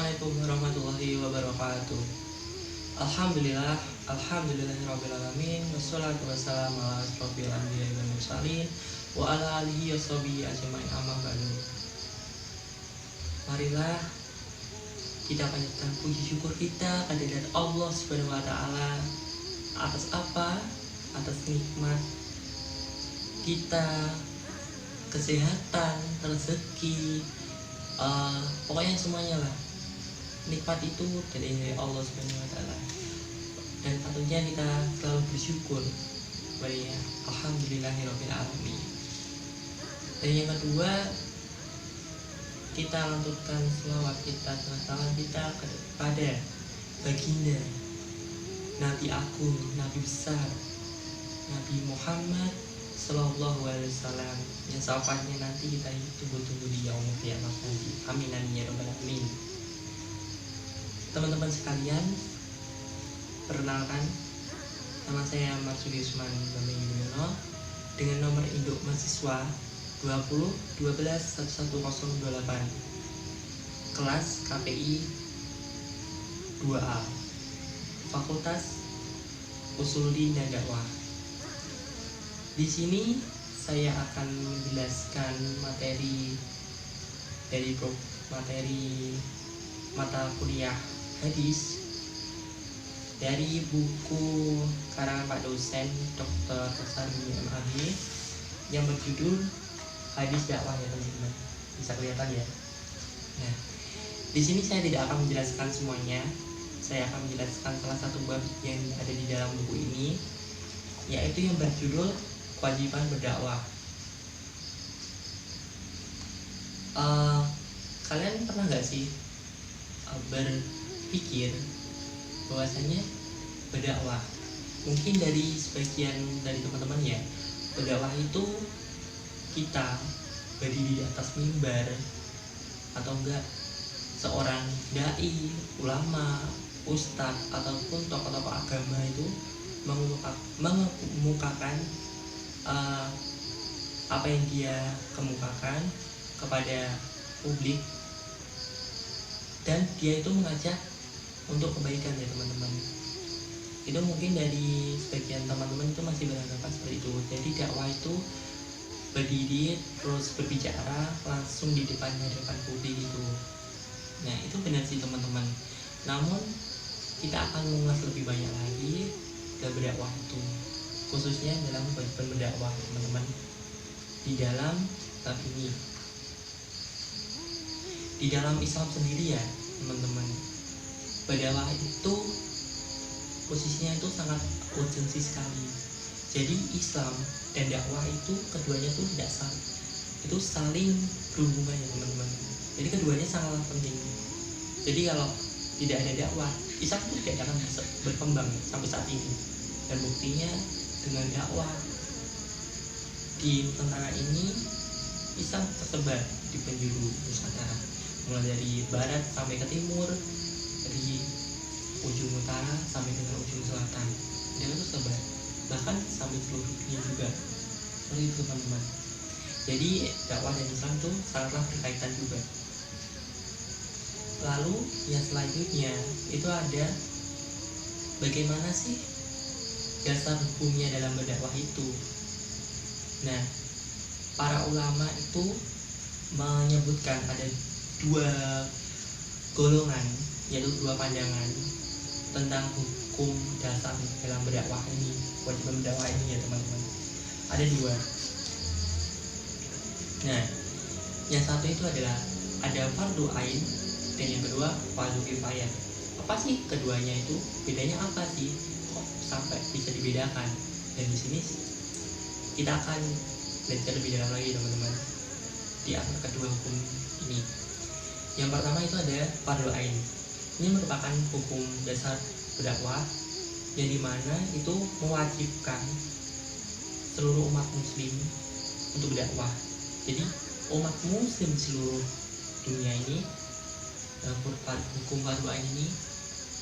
Assalamualaikum warahmatullahi wabarakatuh. Alhamdulillahirrabbilalamin. Wassalatu wassalamu ala asrofil anbiya'i wal mursalin wa ala alihi washabihi ajma'in, amma ba'du. Marilah kita panjatkan puji syukur kita kehadirat Allah Subhanahu wa taala atas apa? Atas nikmat kita, kesehatan, rezeki, pokoknya semuanya lah. Nikmat itu dari Allah Subhanahu wa taala. Dan patutnya kita selalu bersyukur kepadanya. Alhamdulillahirabbil alamin. Dan yang kedua, kita lanturkan selawat kita, salam kita kepada baginda Nabi Agung, Nabi besar, Nabi Muhammad Sallallahu Alaihi Wasallam, yang syafaatnya nanti kita tunggu-tunggu di yaumul qiyamah nanti. Amin amin ya rabbal alamin. Teman-teman sekalian, perkenalkan, nama saya Marsudi Usman Bambang Yudhoyono dengan nomor induk mahasiswa 20 12 11028, kelas KPI 2A, Fakultas Usuluddin dan Dakwah. Di sini saya akan menjelaskan materi mata kuliah hadis dari buku karangan Pak dosen Dr. Tasarmi MAG yang berjudul Hadis Dakwah, ya teman-teman. Bisa kelihatan ya. Nah, di sini saya tidak akan menjelaskan semuanya. Saya akan menjelaskan salah satu bab yang ada di dalam buku ini, yaitu yang berjudul kewajiban berdakwah. Kalian pernah nggak sih berpikir bahwasanya berdakwah, mungkin dari sebagian dari teman-teman ya, berdakwah itu kita berdiri di atas mimbar, atau enggak seorang dai, ulama, ustadz ataupun tokoh-tokoh agama itu mengemukakan apa yang dia kemukakan kepada publik, dan dia itu mengajak untuk kebaikan, ya teman-teman. Itu mungkin dari sebagian teman-teman itu masih beranggapan seperti itu. Jadi dakwah itu berdiri terus berbicara langsung di depan publik itu. Nah, itu benar sih teman-teman. Namun kita akan mengulas lebih banyak lagi dalam berdakwah itu, khususnya dalam kewajiban berdakwah, teman-teman, di dalam bab ini. Di dalam Islam sendiri ya teman-teman, berdakwah itu posisinya itu sangat urgensi sekali. Jadi Islam dan dakwah itu keduanya tuh itu saling berhubungan, ya teman-teman. Jadi keduanya sangat penting. Jadi kalau tidak ada dakwah, Islam itu tidak akan berkembang sampai saat ini. Dan buktinya dengan dakwah di Nusantara ini, Islam tersebar di penjuru Nusantara, mulai dari barat sampai ke timur, dari ujung utara sampai dengan ujung selatan. Dia itu tersebar bahkan sampai seluruh dunia juga. Seperti itu teman-teman. Jadi dakwah dan Islam itu sangatlah berkaitan juga. Lalu yang selanjutnya itu ada bagaimana sih dasar hukumnya dalam berdakwah itu. Nah, para ulama itu menyebutkan ada dua golongan, yaitu dua pandangan tentang hukum dasar dalam berdakwah ini, kewajiban berdakwah ini, ya teman-teman. Ada dua. Nah, yang satu itu adalah ada fardu ain, dan yang kedua fardu kifayah. Apa sih keduanya itu? Bedanya apa sih? Kok sampai bisa dibedakan? Dan di sini kita akan belajar lebih dalam lagi, teman-teman, di antara kedua hukum ini. Yang pertama itu ada fardu ain. Ini merupakan hukum dasar berdakwah yang dimana itu mewajibkan seluruh umat muslim untuk berdakwah. Jadi umat muslim seluruh dunia ini, hukum fardu ain ini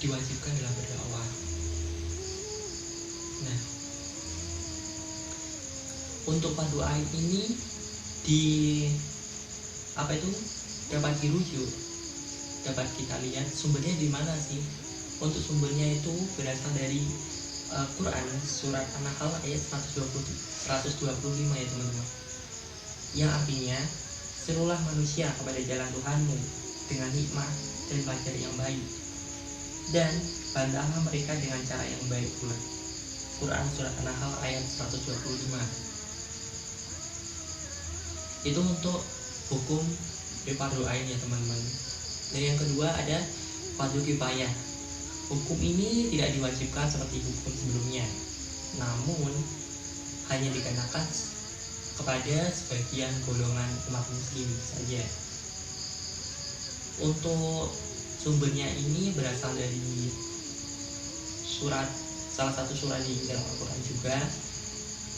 diwajibkan dalam berdakwah. Nah, untuk fardu ain ini dapat dirujuk dapat kita lihat sumbernya di mana sih. Untuk sumbernya itu berasal dari Quran surat An-Nahl ayat 125 ya teman-teman, yang artinya serulah manusia kepada jalan Tuhanmu dengan hikmah dan belajar yang baik, dan bantahlah mereka dengan cara yang baik pula. Quran surat An-Nahl ayat 125. Itu untuk hukum fardu ain ya teman-teman. Dan yang kedua ada fardu kifayah. Hukum ini tidak diwajibkan seperti hukum sebelumnya, namun hanya dikenakan kepada sebagian golongan umat muslim saja. Untuk sumbernya ini berasal dari salah satu surat di dalam Al-Quran juga,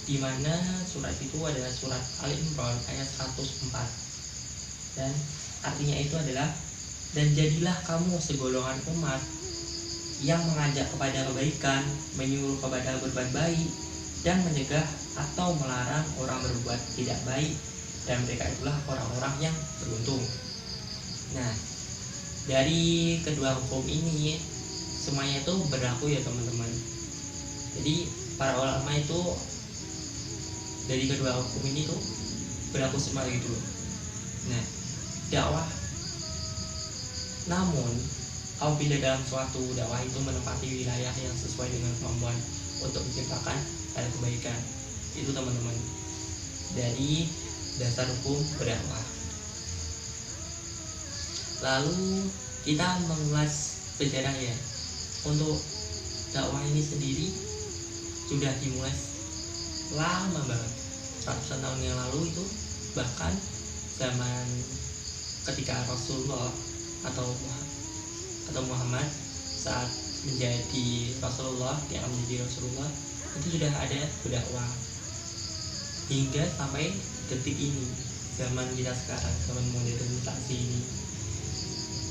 di mana surat itu adalah surat Al-Imran ayat 104, dan artinya itu adalah, dan jadilah kamu segolongan umat yang mengajak kepada kebaikan, menyuruh kepada berbuat baik, dan mencegah atau melarang orang berbuat tidak baik, dan mereka itulah orang-orang yang beruntung. Nah, dari kedua hukum ini semuanya itu berlaku ya teman-teman. Jadi para ulama itu dari kedua hukum ini tuh berlaku semua gitu loh. Nah, dakwah, namun apabila dalam suatu dakwah itu menempati wilayah yang sesuai dengan kemampuan untuk menciptakan hal kebaikan, itu teman-teman dari dasar hukum berdakwah. Lalu kita mengulas sejarah ya. Untuk dakwah ini sendiri sudah dimulai lama banget, ratusan tahun yang lalu itu, bahkan zaman ketika Rasulullah atau Muhammad saat menjadi Rasulullah, yang menjadi Rasulullah, itu sudah ada berdakwah hingga sampai detik ini, zaman kita sekarang, zaman modernisasi ini.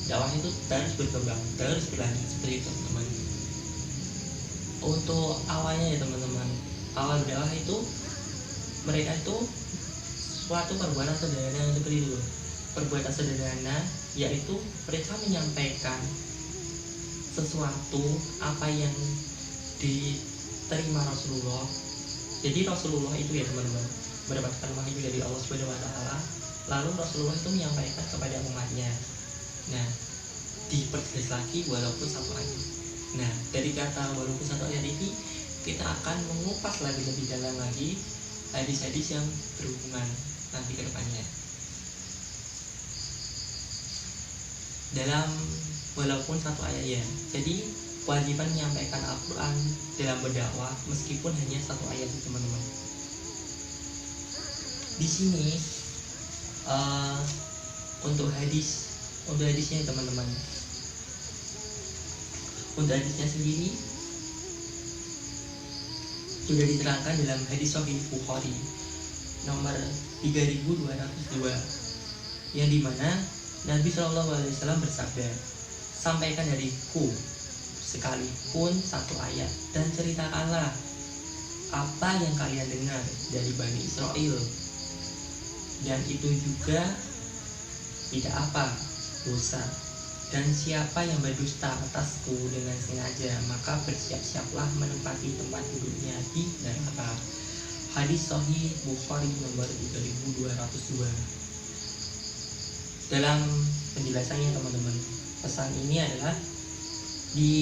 Dakwah itu terus berkembang, terus berlanjut seperti itu teman-teman. Untuk awalnya ya teman-teman, awal berdakwah itu mereka itu suatu perbuatan sederhana seperti itu. Perbuatan sederhana yaitu mereka menyampaikan sesuatu apa yang diterima Rasulullah. Jadi Rasulullah itu ya teman-teman mendapatkan wahyu dari Allah Subhanahu wa taala, lalu Rasulullah itu menyampaikan kepada umatnya. Nah, diperjelas lagi walaupun satu ayat. Nah, dari kata walaupun satu ayat ini kita akan mengupas lagi lebih dalam lagi hadis-hadis yang berhubungan nanti ke depannya. Dalam walaupun satu ayat ya. Jadi kewajiban menyampaikan Al-Quran dalam berdakwah meskipun hanya satu ayat teman-teman. Di sini untuk hadisnya teman-teman. Untuk hadisnya sendiri sudah diterangkan dalam hadis Sahih Bukhari nomor 3202, yang dimana Nabi SAW bersabda, sampaikan dariku sekalipun satu ayat dan ceritakanlah apa yang kalian dengar dari Bani Israel, dan itu juga tidak apa dosa. Dan siapa yang berdusta atasku dengan sengaja, maka bersiap-siaplah menempati tempat duduknya di neraka. Hadis Sahih Bukhari nomor 3202. Dalam penjelasannya teman-teman, pesan ini adalah di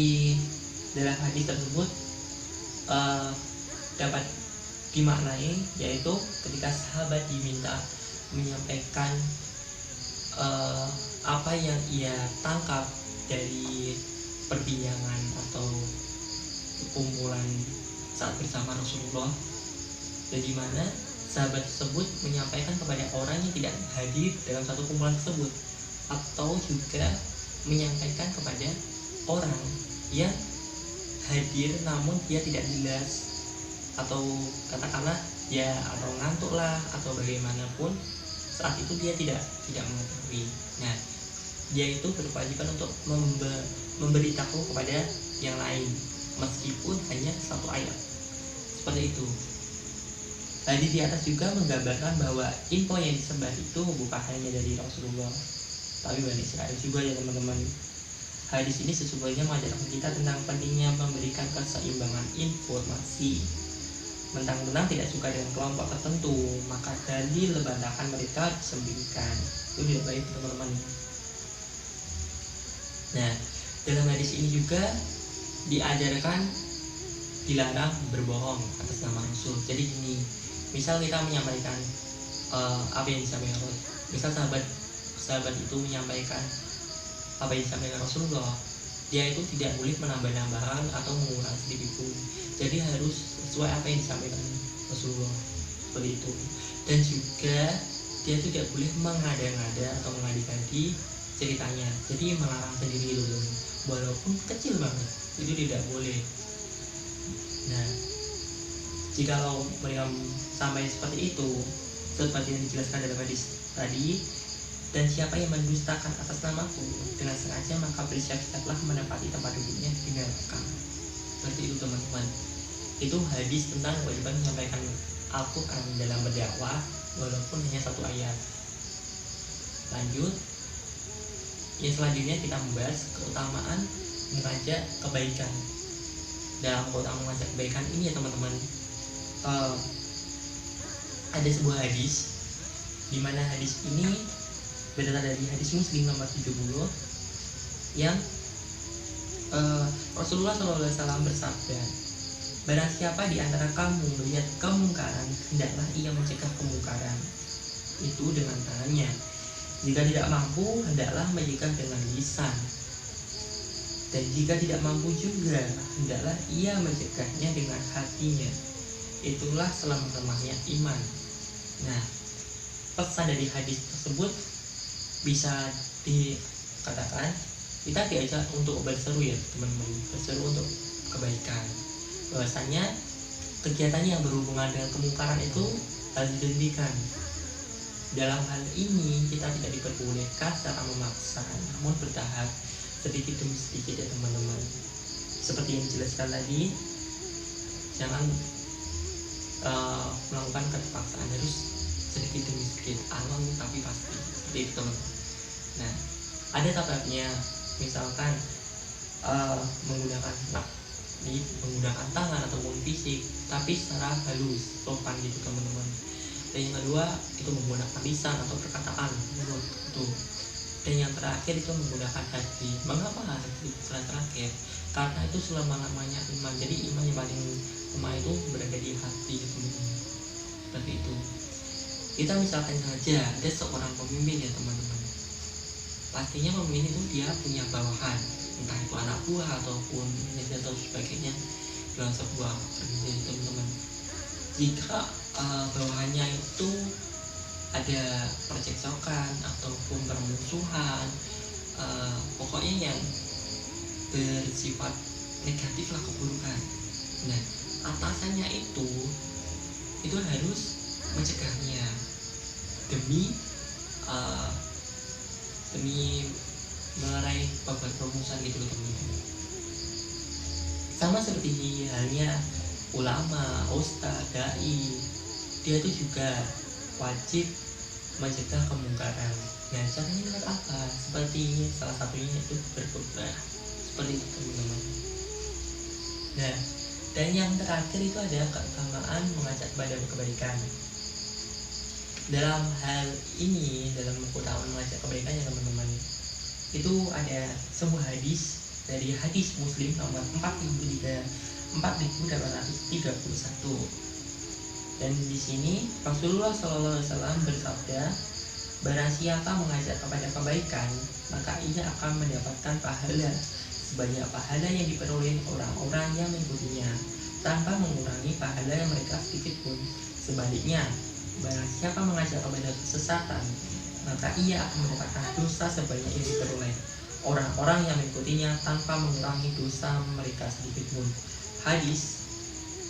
dalam hadis tersebut dapat dimaknai, yaitu ketika sahabat diminta menyampaikan apa yang ia tangkap dari perbincangan atau kumpulan saat bersama Rasulullah, dan di mana sahabat tersebut menyampaikan kepada orang yang tidak hadir dalam satu kumpulan tersebut, atau juga menyampaikan kepada orang yang hadir namun dia tidak jelas, atau katakanlah ya atau ngantuk lah atau bagaimanapun saat itu dia tidak mengetahui. Nah, dia itu berkewajiban untuk memberitahu kepada yang lain meskipun hanya satu ayat, seperti itu. Hadis di atas juga menggambarkan bahwa info yang disebar itu bukan hanya dari Rasulullah, tapi Bani Israel juga ya teman-teman. Hadis ini sesungguhnya mengajarkan kita tentang pentingnya memberikan keseimbangan informasi. Mentang-mentang tidak suka dengan kelompok tertentu, maka dalil bantahan mereka disembunyikan. Itu tidak baik teman-teman. Nah, dalam hadis ini juga diajarkan dilarang berbohong atas nama Rasul. Jadi gini, misal kita menyampaikan apa yang disampaikan Rasul, misal sahabat itu menyampaikan apa yang disampaikan Rasulullah, dia itu tidak boleh menambah-nambahkan atau mengurangi sedikit pun. Jadi harus sesuai apa yang disampaikan Rasulullah, seperti itu. Dan juga dia tidak boleh mengada-ngada atau mengadi-ngadi ceritanya. Jadi melarang sendiri itu, walaupun kecil banget, itu tidak boleh. Nah, jikalau mereka sampai seperti itu, seperti yang dijelaskan dalam hadis tadi, dan siapa yang mendustakan atas namaku dengan sengaja, maka bersiap-siaplah menempati tempat duduknya di neraka. Seperti itu teman-teman. Itu hadis tentang kewajiban menyampaikan Al-Quran dalam berdakwah walaupun hanya satu ayat. Lanjut, yang selanjutnya kita membahas keutamaan mengajak kebaikan. Dalam keutamaan mengajak kebaikan ini ya teman-teman, ada sebuah hadis di mana hadis ini berasal dari hadis Muslim nomor 70 yang Rasulullah SAW bersabda, barang siapa di antara kamu melihat kemungkaran, hendaklah ia mencegah kemungkaran itu dengan tangannya. Jika tidak mampu, hendaklah mencegah dengan lisan. Dan jika tidak mampu juga, hendaklah ia mencegahnya dengan hatinya. Itulah selemah-lemahnya iman. Nah, pesan dari hadis tersebut bisa dikatakan kita diajak untuk berseru ya teman-teman, berseru untuk kebaikan. Bahwasanya kegiatan yang berhubungan dengan kemungkaran itu harus dihentikan. Dalam hal ini kita tidak diperbolehkan secara memaksa, namun bertahap, sedikit demi sedikit ya teman-teman. Seperti yang dijelaskan tadi, jangan melakukan keterpaksaan, harus sedikit demi sedikit, alon tapi pasti, seperti itu teman-teman. Nah, ada tahapnya, misalkan menggunakan tangan ataupun fisik, tapi secara halus, sopan gitu teman-teman. Dan yang kedua itu menggunakan lisan atau perkataan itu. Dan yang terakhir itu menggunakan hati. Mengapa hati terakhir? Karena itu selama-lamanya iman. Jadi iman yang paling lemah itu berada di hati teman-teman. Seperti itu. Kita misalkan saja ada seorang pemimpin ya teman-teman. Pastinya pemimpin itu dia punya bawahan, entah itu anak buah ataupun manajer atau sebagainya dalam sebuah organisasi teman-teman. Jika bawahannya itu ada percekcokan ataupun permusuhan, pokoknya yang bersifat negatif lah, keburukan. Nah, atasannya itu harus mencegahnya demi meraih babat permusuhan gitu teman-teman. Sama seperti halnya ulama, ustadz, dai, dia itu juga wajib mencegah kemungkaran. Nah, caranya dengan apa? Seperti salah satunya itu berkhutbah. Seperti itu teman-teman. Nah, dan yang terakhir itu ada keutamaan mengajak kepada kebaikan. Dalam hal ini, dalam keutamaan mengajak kebaikan ya teman-teman, itu ada sebuah hadis dari hadis Muslim nomor 4831. Dan di sini Rasulullah SAW bersabda, barang siapa mengajak kepada kebaikan, maka ia akan mendapatkan pahala sebanyak pahala yang diperoleh orang-orang yang mengikutinya, tanpa mengurangi pahala yang mereka sedikit pun. Sebaliknya, barang siapa mengajak kepada kesesatan, maka ia akan mendapatkan dosa sebanyak yang diperoleh orang-orang yang mengikutinya, tanpa mengurangi dosa mereka sedikit pun. Hadis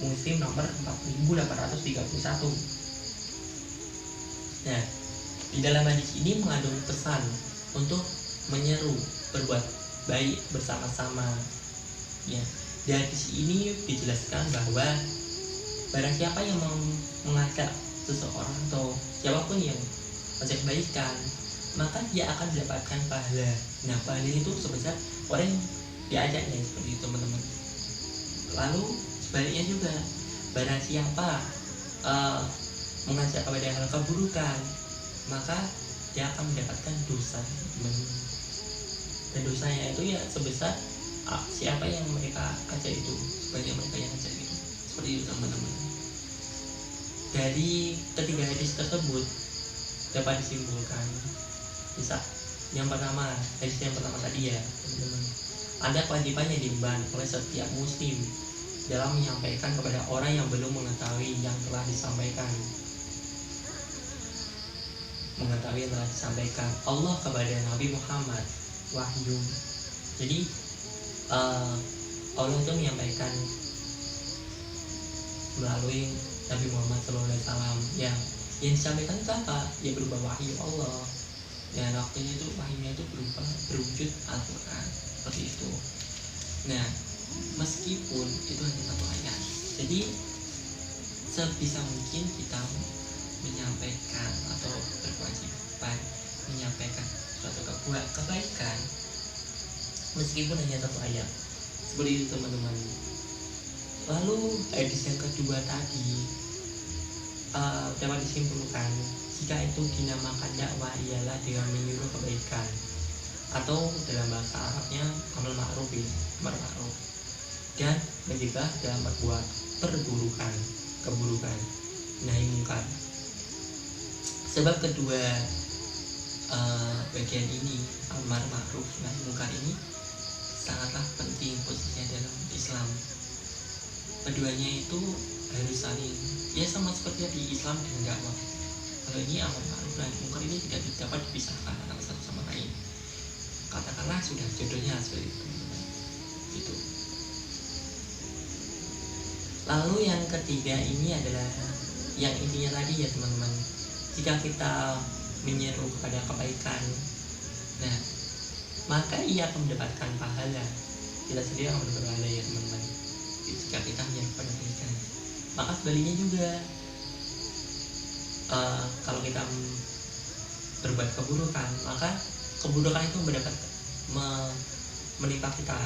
Muslim nomor 4831. Nah, di dalam hadis ini mengandung pesan untuk menyeru berbuat baik bersama-sama. Ya, di hadis ini dijelaskan bahwa barang siapa yang mengajak seseorang atau siapapun yang mengajak kebaikan, maka dia akan mendapatkan pahala. Nah, pahala itu sebesar orang yang diajaknya, seperti itu teman-teman. Lalu sebaliknya juga, barang siapa mengajak kepada hal keburukan, maka dia akan mendapatkan dosa, teman-teman. Dan dosanya itu ya sebesar siapa yang mereka ajak itu, sebanyak mereka yang ajak itu, seperti itu teman-teman. Dari ketiga hadis tersebut dapat disimpulkan, bisa yang pertama, hadis yang pertama tadi ya teman-teman, ada kewajiban yang diemban oleh setiap muslim dalam menyampaikan kepada orang yang belum mengetahui yang telah disampaikan. Mengetahui yang telah disampaikan Allah kepada Nabi Muhammad, wahyu. Jadi Allah itu menyampaikan melalui Nabi Muhammad SAW. Yang disampaikan itu apa? Ya berupa wahyu Allah. Dan waktunya itu wahyunya itu berupa berwujud Al-Quran, seperti itu. Nah, meskipun itu hanya satu ayat, jadi sebisa mungkin kita menyampaikan atau berkewajiban menyampaikan suatu kebaikan meskipun hanya satu ayat, seperti itu teman-teman. Lalu hadis yang kedua tadi dapat disimpulkan jika itu dinamakan dakwah ialah dengan menyuruh kebaikan, atau dalam bahasa Arabnya amal ma'ruf, dan mencegah dalam berbuat keburukan, nahi mungkar. Sebab kedua bagian ini, amar ma'ruf nahi mungkar ini sangatlah penting posisinya dalam Islam. Keduanya itu harus saling, ya sama seperti di Islam dengan dakwah. Kalau ini amar ma'ruf nahi mungkar ini tidak dapat dipisahkan antara satu sama lain. Katakanlah sudah jodohnya seperti itu, gitu. Lalu yang ketiga ini adalah yang intinya tadi ya teman-teman, jika kita menyeru kepada kebaikan, nah maka ia akan mendapatkan pahala, kita sendiri akan mendapatkan pahala ya teman-teman. Jika kita menyeru kepada kebaikan, maka sebaliknya juga kalau kita berbuat keburukan, maka keburukan itu menimpa kita.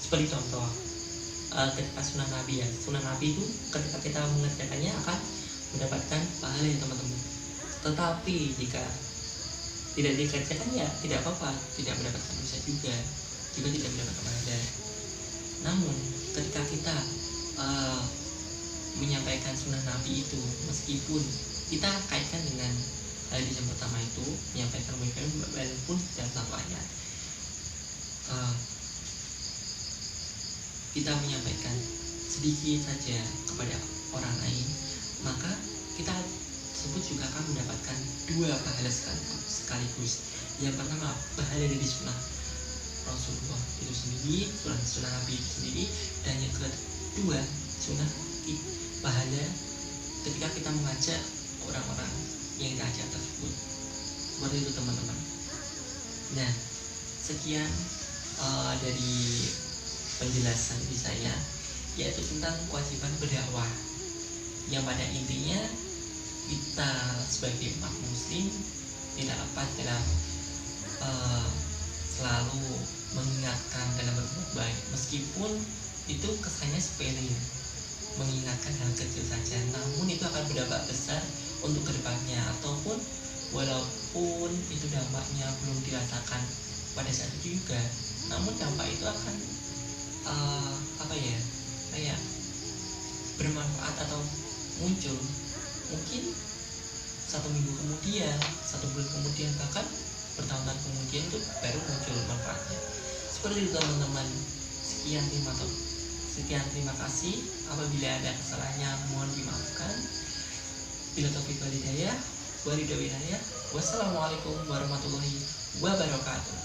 Seperti contoh ketika sunnah Nabi ya, sunnah Nabi itu ketika kita mengerjakannya akan mendapatkan pahala ya teman-teman. Tetapi jika tidak dikerjakan ya tidak apa-apa, tidak mendapatkan dosa juga tidak mendapatkan pahala. Namun ketika kita menyampaikan sunnah Nabi itu, meskipun kita kaitkan dengan hadis yang pertama itu, menyampaikan kebaikan walaupun dalam satu ayat, kita menyampaikan sedikit saja kepada orang lain, maka kita tersebut juga akan mendapatkan dua pahala sekaligus. Yang pertama, pahala dari sunnah Rasulullah itu sendiri, sunnah Nabi itu sendiri, dan yang kedua, pahala ketika kita mengajak orang-orang yang kita ajak tersebut. Seperti itu teman-teman. Nah, sekian dari penjelasan dari saya, yaitu tentang kewajiban berdakwah, yang pada intinya kita sebagai umat muslim tidak lepas dalam selalu mengingatkan dalam berbuat baik, meskipun itu kesannya sepele, mengingatkan hal kecil saja, namun itu akan berdampak besar untuk kedepannya, ataupun walaupun itu dampaknya belum dirasakan pada saat itu juga, namun dampak itu akan kayak bermanfaat atau muncul mungkin 1 minggu kemudian, 1 bulan kemudian, bahkan bertahun-tahun kemudian itu baru muncul manfaatnya. Seperti itu teman-teman. Sekian terima kasih. Apabila ada kesalahannya mohon dimaafkan. Bila taufiq wal hidayah, wassalamualaikum warahmatullahi wabarakatuh.